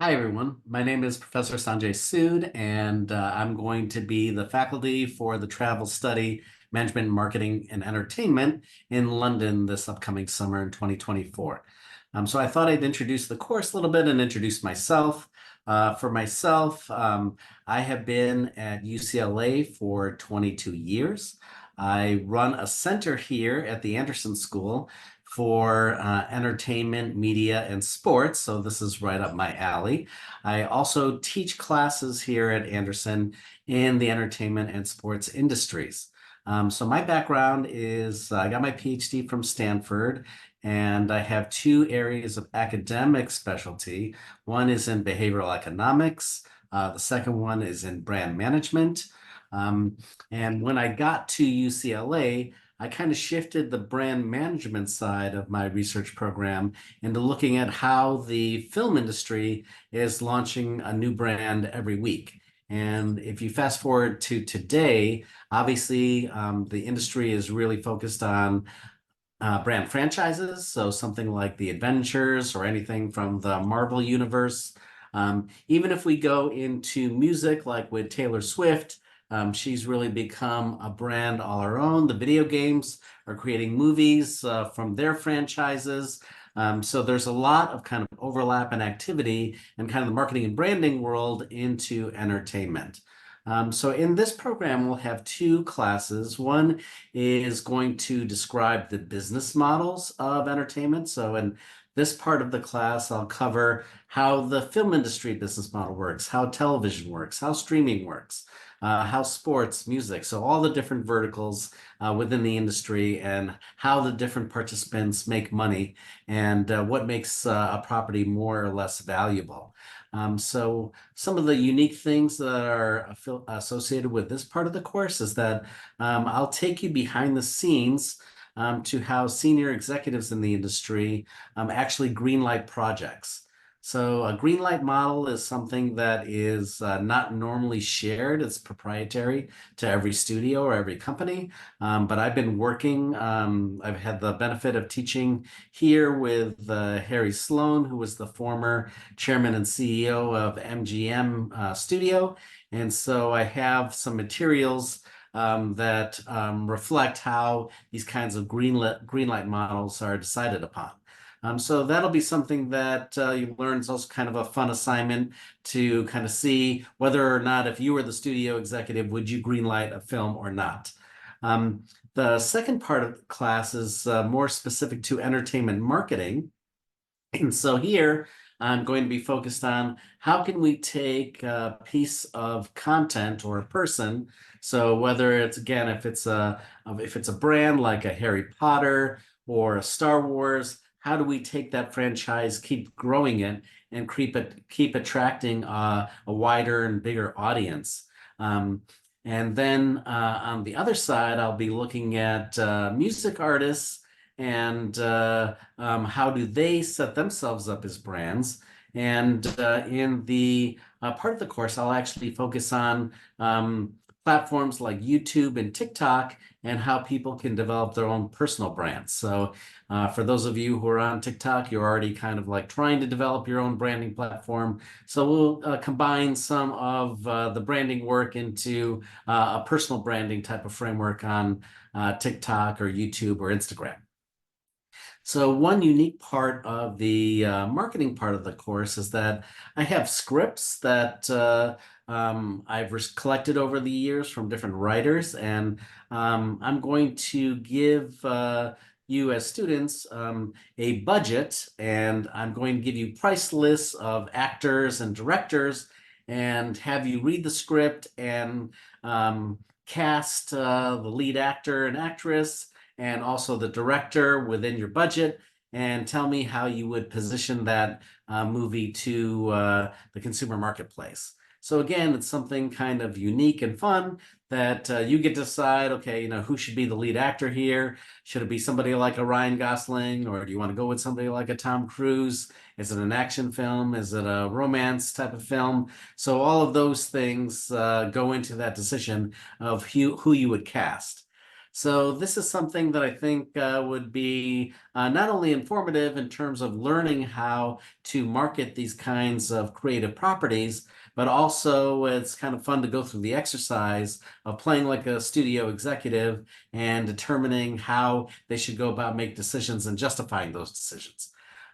Hi, everyone. My name is Professor Sanjay Sood, and I'm going to be the faculty for the Travel Study, Management, Marketing, and Entertainment in London this upcoming summer in 2024. So I thought I'd introduce the course a little bit and introduce myself. For myself, I have been at UCLA for 22 years. I run a center here at the Anderson School for entertainment, media, and sports. So this is right up my alley. I also teach classes here at Anderson in the entertainment and sports industries. So my background is I got my PhD from Stanford, and I have two areas of academic specialty. One is in behavioral economics. The second one is in brand management. Um, and when I got to UCLA, I kind of shifted the brand management side of my research program into looking at how the film industry is launching a new brand every week. And if you fast forward to today, obviously the industry is really focused on brand franchises. So something like the Adventures or anything from the Marvel universe. Even if we go into music, like with Taylor Swift, she's really become a brand all her own. The video games are creating movies from their franchises. So there's a lot of kind of overlap and activity in kind of the marketing and branding world into entertainment. So in this program, we'll have two classes. One is going to describe the business models of entertainment. So in this part of the class, I'll cover how the film industry business model works, how television works, how streaming works, how sports, music, so all the different verticals within the industry and how the different participants make money and what makes a property more or less valuable. So some of the unique things that are associated with this part of the course is that I'll take you behind the scenes to how senior executives in the industry actually greenlight projects. So a greenlight model is something that is not normally shared. It's proprietary to every studio or every company. But I've been working, I've had the benefit of teaching here with Harry Sloan, who was the former chairman and CEO of MGM Studio. And so I have some materials that reflect how these kinds of greenlight models are decided upon. So that'll be something that you learn. It's also kind of a fun assignment to kind of see whether or not, if you were the studio executive, would you greenlight a film or not? The second part of the class is more specific to entertainment marketing. And so here I'm going to be focused on how can we take a piece of content or a person. So whether it's, again, if it's a brand like a Harry Potter or a Star Wars, how do we take that franchise, keep growing it, and keep attracting a wider and bigger audience? And then on the other side, I'll be looking at music artists and how do they set themselves up as brands. And in the part of the course, I'll actually focus on platforms like YouTube and TikTok and how people can develop their own personal brands. So for those of you who are on TikTok, you're already kind of like trying to develop your own branding platform. So we'll combine some of the branding work into a personal branding type of framework on TikTok or YouTube or Instagram. So one unique part of the marketing part of the course is that I have scripts that I've collected over the years from different writers, and I'm going to give you as students a budget, and I'm going to give you price lists of actors and directors, and have you read the script and cast the lead actor and actress and also the director within your budget, and tell me how you would position that movie to the consumer marketplace. So again, it's something kind of unique and fun that you get to decide, okay, who should be the lead actor here? Should it be somebody like a Ryan Gosling, or do you want to go with somebody like a Tom Cruise? Is it an action film? Is it a romance type of film? So all of those things go into that decision of who you would cast. So this is something that I think would be not only informative in terms of learning how to market these kinds of creative properties, but also it's kind of fun to go through the exercise of playing like a studio executive and determining how they should go about make decisions and justifying those decisions.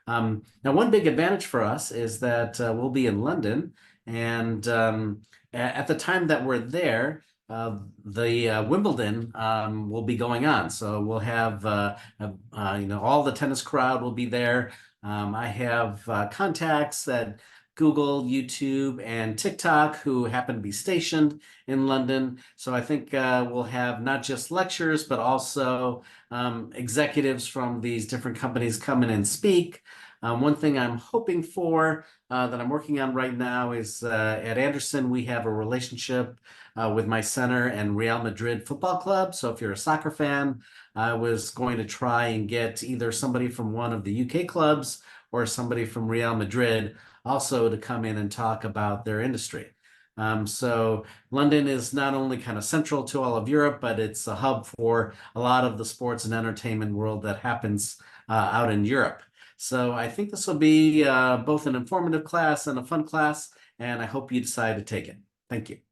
Now, one big advantage for us is that we'll be in London, and at the time that we're there, the Wimbledon will be going on. So we'll have, all the tennis crowd will be there. I have contacts at Google, YouTube, and TikTok who happen to be stationed in London. So I think we'll have not just lectures, but also executives from these different companies come in and speak. One thing I'm hoping for that I'm working on right now is at Anderson, we have a relationship with my center and Real Madrid Football Club. So if you're a soccer fan, I was going to try and get either somebody from one of the UK clubs or somebody from Real Madrid also to come in and talk about their industry. So London is not only kind of central to all of Europe, but it's a hub for a lot of the sports and entertainment world that happens out in Europe. So I think this will be both an informative class and a fun class, and I hope you decide to take it. Thank you.